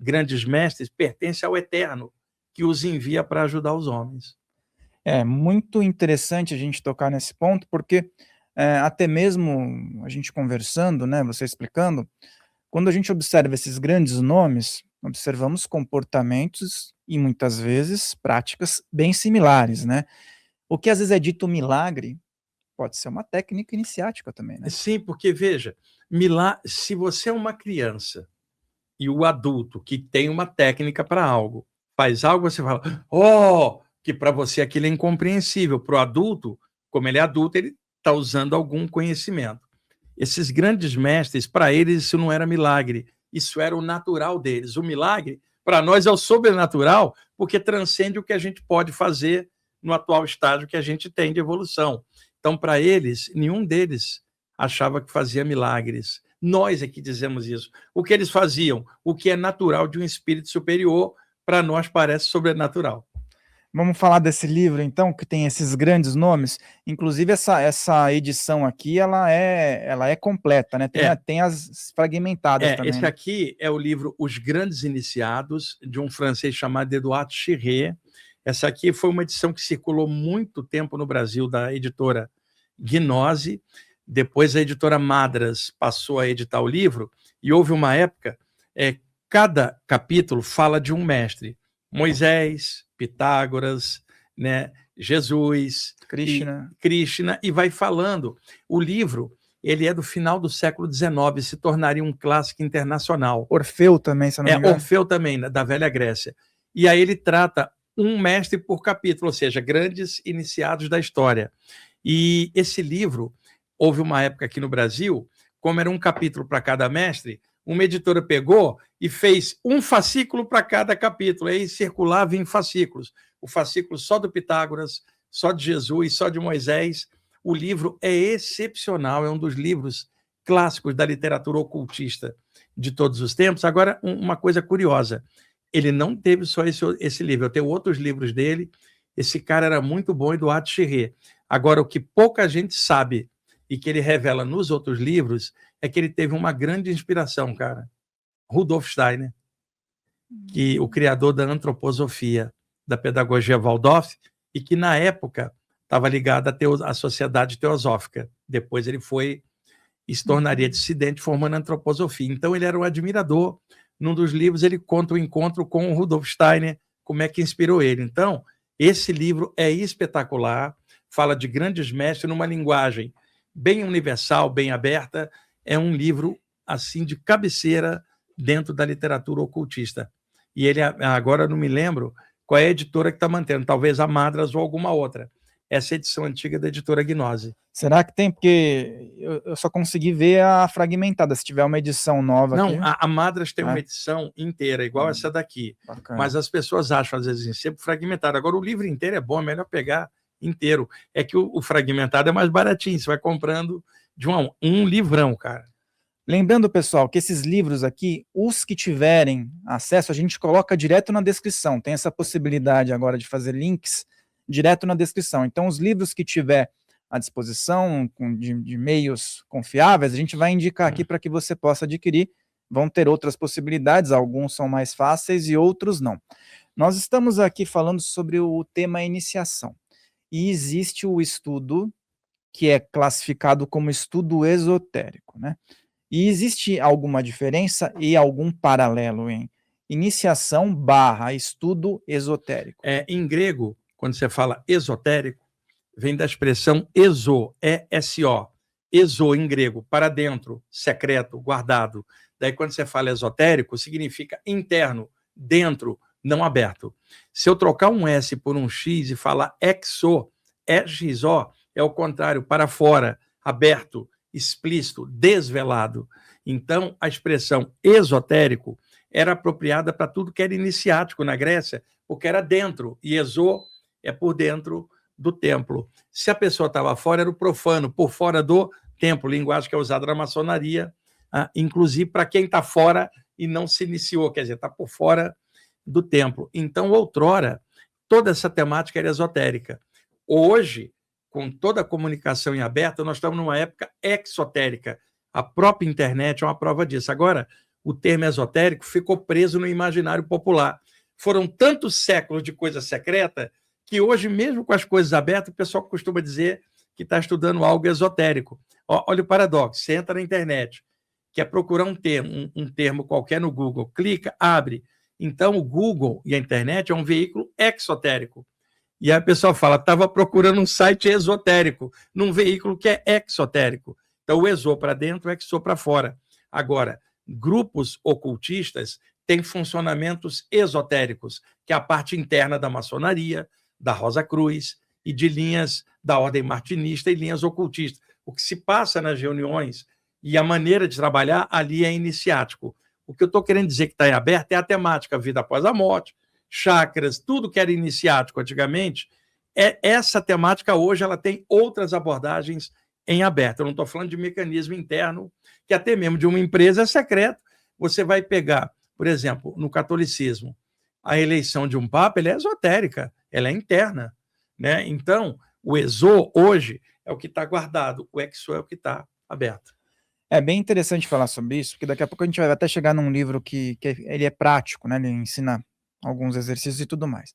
grandes mestres pertence ao Eterno, que os envia para ajudar os homens. É muito interessante a gente tocar nesse ponto, porque até mesmo a gente conversando, né, você explicando, quando a gente observa esses grandes nomes, observamos comportamentos e muitas vezes práticas bem similares, né? O que às vezes é dito milagre pode ser uma técnica iniciática também, né? Sim, porque veja, se você é uma criança e o adulto que tem uma técnica para algo, faz algo, você fala, que para você aquilo é incompreensível. Para o adulto, como ele é adulto, ele está usando algum conhecimento. Esses grandes mestres, para eles, isso não era milagre, isso era o natural deles. O milagre, para nós, é o sobrenatural, porque transcende o que a gente pode fazer no atual estágio que a gente tem de evolução. Então, para eles, nenhum deles achava que fazia milagres. Nós é que dizemos isso. O que eles faziam, o que é natural de um espírito superior, para nós parece sobrenatural. Vamos falar desse livro, então, que tem esses grandes nomes. Inclusive, essa edição aqui, ela é completa, né? Tem as fragmentadas também. Esse aqui é o livro Os Grandes Iniciados, de um francês chamado Eduard Chiré. Essa aqui foi uma edição que circulou muito tempo no Brasil, da editora Gnose. Depois a editora Madras passou a editar o livro, e houve uma época, cada capítulo fala de um mestre. Moisés, Pitágoras, né, Jesus, Krishna, e vai falando. O livro, ele é do final do século XIX, se tornaria um clássico internacional. Orfeu também, se não me engano. Orfeu também, da Velha Grécia. E aí ele trata um mestre por capítulo, ou seja, grandes iniciados da história. E esse livro, houve uma época aqui no Brasil, como era um capítulo para cada mestre, uma editora pegou e fez um fascículo para cada capítulo, aí circulava em fascículos. O fascículo só do Pitágoras, só de Jesus, só de Moisés. O livro é excepcional, é um dos livros clássicos da literatura ocultista de todos os tempos. Agora, uma coisa curiosa, ele não teve só esse livro, eu tenho outros livros dele. Esse cara era muito bom, Eduard Chiré. Agora, o que pouca gente sabe e que ele revela nos outros livros é que ele teve uma grande inspiração, cara. Rudolf Steiner, que o criador da antroposofia, da pedagogia Waldorf, e que na época estava ligado à Sociedade Teosófica. Depois ele se tornaria dissidente, formando a antroposofia. Então ele era um admirador. Num dos livros ele conta o encontro com o Rudolf Steiner, como é que inspirou ele. Então, esse livro é espetacular, fala de grandes mestres numa linguagem bem universal, bem aberta. É um livro assim de cabeceira dentro da literatura ocultista. E ele, agora não me lembro qual é a editora que está mantendo, talvez a Madras ou alguma outra. Essa edição antiga da editora Gnose. Será que tem? Porque eu só consegui ver a fragmentada, se tiver uma edição nova. Não, aqui. A Madras tem uma edição inteira, igual essa daqui. Bacana. Mas as pessoas acham, às vezes, sempre fragmentado. Agora, o livro inteiro é bom, é melhor pegar inteiro. É que o fragmentado é mais baratinho, você vai comprando de um livrão, cara. Lembrando, pessoal, que esses livros aqui, os que tiverem acesso, a gente coloca direto na descrição. Tem essa possibilidade agora de fazer links direto na descrição. Então, os livros que tiver à disposição, de meios confiáveis, a gente vai indicar aqui para que você possa adquirir. Vão ter outras possibilidades, alguns são mais fáceis e outros não. Nós estamos aqui falando sobre o tema iniciação. E existe o estudo que é classificado como estudo esotérico, né? E existe alguma diferença e algum paralelo em iniciação / estudo esotérico? Em grego, quando você fala esotérico, vem da expressão exo, E-S-O. Exo, em grego, para dentro, secreto, guardado. Daí, quando você fala esotérico, significa interno, dentro, não aberto. Se eu trocar um S por um X e falar exo, E-X-O, é o contrário, para fora, aberto, explícito, desvelado. Então, a expressão esotérico era apropriada para tudo que era iniciático na Grécia, porque era dentro, e exo é por dentro do templo. Se a pessoa estava fora, era o profano, por fora do templo, linguagem que é usada na maçonaria, inclusive para quem está fora e não se iniciou, quer dizer, está por fora do templo. Então, outrora, toda essa temática era esotérica. Hoje, com toda a comunicação em aberto, nós estamos numa época exotérica. A própria internet é uma prova disso. Agora, o termo esotérico ficou preso no imaginário popular. Foram tantos séculos de coisa secreta que hoje, mesmo com as coisas abertas, o pessoal costuma dizer que está estudando algo esotérico. Olha o paradoxo, você entra na internet, quer procurar um termo qualquer no Google, clica, abre. Então, o Google e a internet é um veículo exotérico. E aí a pessoa fala, estava procurando um site esotérico, num veículo que é exotérico. Então, o exo para dentro, o exo para fora. Agora, grupos ocultistas têm funcionamentos esotéricos, que é a parte interna da maçonaria, da Rosa Cruz e de linhas da ordem martinista e linhas ocultistas. O que se passa nas reuniões e a maneira de trabalhar ali é iniciático. O que eu estou querendo dizer que está em aberto é a temática vida após a morte, chakras, tudo que era iniciático antigamente. Essa temática hoje ela tem outras abordagens em aberto. Eu não estou falando de mecanismo interno, que até mesmo de uma empresa é secreto. Você vai pegar, por exemplo, no catolicismo, a eleição de um papa, ela é esotérica, ela é interna, né? Então, o exo hoje é o que está guardado, o exo é o que está aberto. É bem interessante falar sobre isso, porque daqui a pouco a gente vai até chegar num livro que ele é prático, né? Ele ensina alguns exercícios e tudo mais.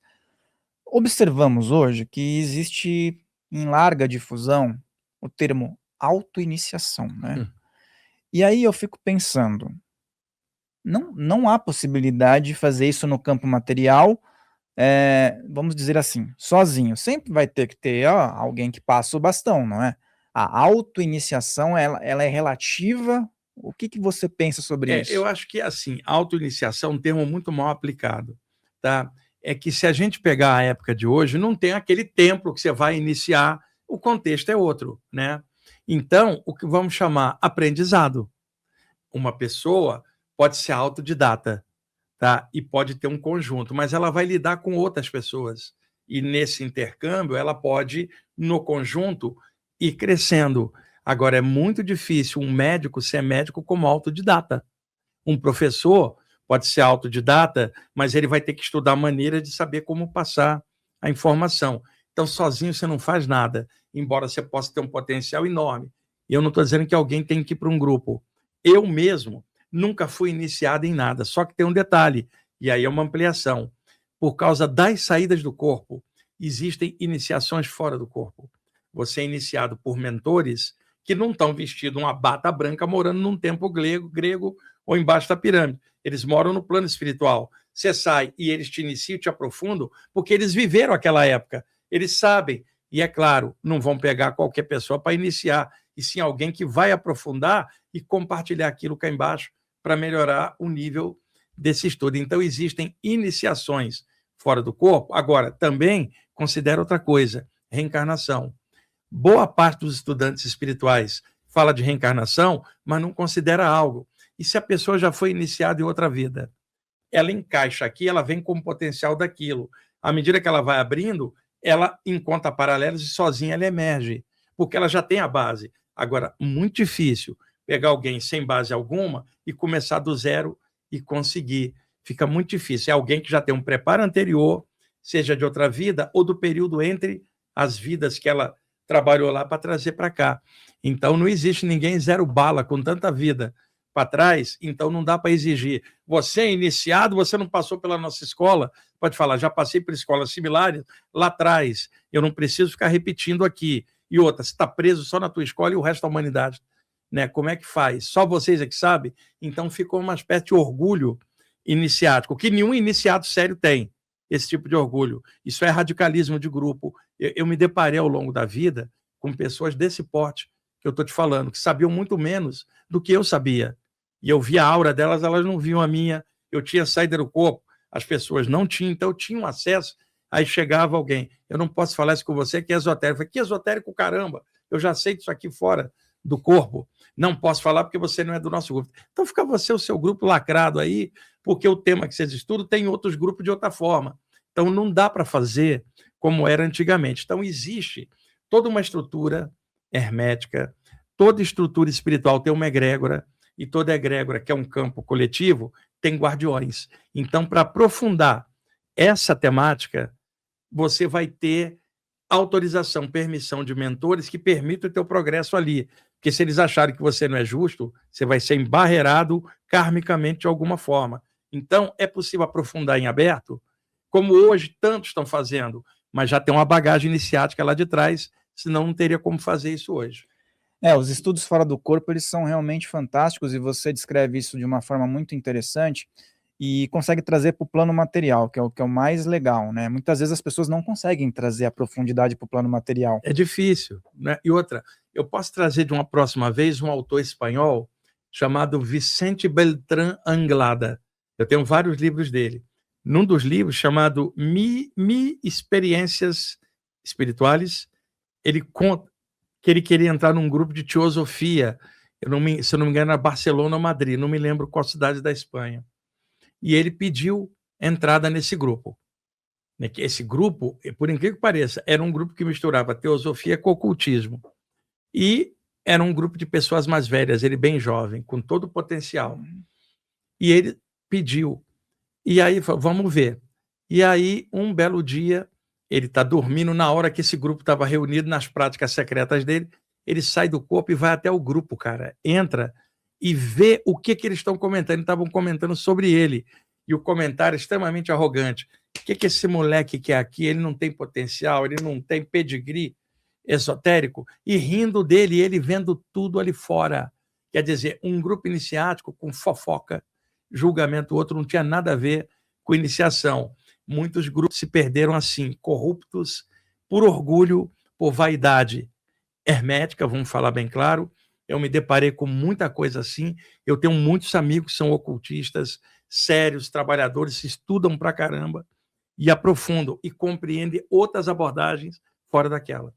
Observamos hoje que existe em larga difusão o termo autoiniciação, né? E aí eu fico pensando, não há possibilidade de fazer isso no campo material, vamos dizer assim, sozinho. Sempre vai ter que ter alguém que passa o bastão, não é? A autoiniciação, ela é relativa? O que você pensa sobre isso? Eu acho que, assim, autoiniciação é um termo muito mal aplicado, tá? É que se a gente pegar a época de hoje, não tem aquele templo que você vai iniciar, o contexto é outro, né? Então, o que vamos chamar aprendizado. Uma pessoa pode ser autodidata, tá? E pode ter um conjunto, mas ela vai lidar com outras pessoas. E nesse intercâmbio, ela pode, no conjunto, ir crescendo. Agora, é muito difícil um médico ser médico como autodidata. Um professor pode ser autodidata, mas ele vai ter que estudar a maneira de saber como passar a informação. Então, sozinho você não faz nada, embora você possa ter um potencial enorme. E eu não estou dizendo que alguém tem que ir para um grupo. Eu mesmo nunca fui iniciado em nada, só que tem um detalhe, e aí é uma ampliação. Por causa das saídas do corpo, existem iniciações fora do corpo. Você é iniciado por mentores que não estão vestidos uma bata branca morando num templo grego ou embaixo da pirâmide. Eles moram no plano espiritual. Você sai e eles te iniciam, te aprofundam, porque eles viveram aquela época. Eles sabem. E, é claro, não vão pegar qualquer pessoa para iniciar, e sim alguém que vai aprofundar e compartilhar aquilo cá embaixo para melhorar o nível desse estudo. Então, existem iniciações fora do corpo. Agora, também considera outra coisa, reencarnação. Boa parte dos estudantes espirituais fala de reencarnação, mas não considera algo. E se a pessoa já foi iniciada em outra vida? Ela encaixa aqui, ela vem com o potencial daquilo. À medida que ela vai abrindo, ela encontra paralelos e sozinha ela emerge, porque ela já tem a base. Agora, muito difícil pegar alguém sem base alguma e começar do zero e conseguir. Fica muito difícil. É alguém que já tem um preparo anterior, seja de outra vida ou do período entre as vidas que ela trabalhou lá para trazer para cá. Então, não existe ninguém zero bala com tanta vida para trás, então não dá para exigir. Você é iniciado, você não passou pela nossa escola, pode falar, já passei por escolas similares lá atrás, eu não preciso ficar repetindo aqui. E outra, você está preso só na tua escola e o resto da humanidade, né? Como é que faz? Só vocês é que sabem? Então ficou uma espécie de orgulho iniciático, que nenhum iniciado sério tem, esse tipo de orgulho. Isso é radicalismo de grupo. Eu me deparei ao longo da vida com pessoas desse porte que eu estou te falando, que sabiam muito menos do que eu sabia. E eu via a aura delas, elas não viam a minha. Eu tinha saída do corpo, as pessoas não tinham, então eu tinha um acesso. Aí chegava alguém, eu não posso falar isso com você, que é esotérico. Eu falei, que esotérico, caramba, eu já sei disso aqui fora do corpo. Não posso falar porque você não é do nosso grupo. Então fica você, o seu grupo lacrado aí, porque o tema que vocês estudam tem outros grupos de outra forma. Então não dá para fazer como era antigamente. Então existe toda uma estrutura hermética, toda estrutura espiritual tem uma egrégora, e toda egrégora, que é um campo coletivo, tem guardiões. Então, para aprofundar essa temática, você vai ter autorização, permissão de mentores que permitam o teu progresso ali. Porque se eles acharem que você não é justo, você vai ser embarreirado karmicamente de alguma forma. Então, é possível aprofundar em aberto, como hoje tantos estão fazendo, mas já tem uma bagagem iniciática lá de trás, senão não teria como fazer isso hoje. Os estudos fora do corpo, eles são realmente fantásticos e você descreve isso de uma forma muito interessante e consegue trazer para o plano material, que é o mais legal, né? Muitas vezes as pessoas não conseguem trazer a profundidade para o plano material. É difícil, né? E outra, eu posso trazer de uma próxima vez um autor espanhol chamado Vicente Beltrán Anglada. Eu tenho vários livros dele. Num dos livros, chamado Mi Experiências Espirituais, ele conta que ele queria entrar num grupo de teosofia, se eu não me engano, era Barcelona ou Madrid, não me lembro qual cidade da Espanha. E ele pediu entrada nesse grupo. Esse grupo, por incrível que pareça, era um grupo que misturava teosofia com ocultismo. E era um grupo de pessoas mais velhas, ele bem jovem, com todo o potencial. E ele pediu. E aí, vamos ver. E aí, um belo dia, ele está dormindo na hora que esse grupo estava reunido nas práticas secretas dele, ele sai do corpo e vai até o grupo, cara. Entra e vê o que eles estão comentando. Estavam comentando sobre ele. E o comentário é extremamente arrogante. O que esse moleque quer aqui? Ele não tem potencial, ele não tem pedigree esotérico. E rindo dele, ele vendo tudo ali fora. Quer dizer, um grupo iniciático com fofoca, julgamento, o outro não tinha nada a ver com iniciação. Muitos grupos se perderam assim, corruptos por orgulho, por vaidade hermética, vamos falar bem claro. Eu me deparei com muita coisa assim. Eu tenho muitos amigos que são ocultistas, sérios, trabalhadores, estudam pra caramba e aprofundam e compreendem outras abordagens fora daquela.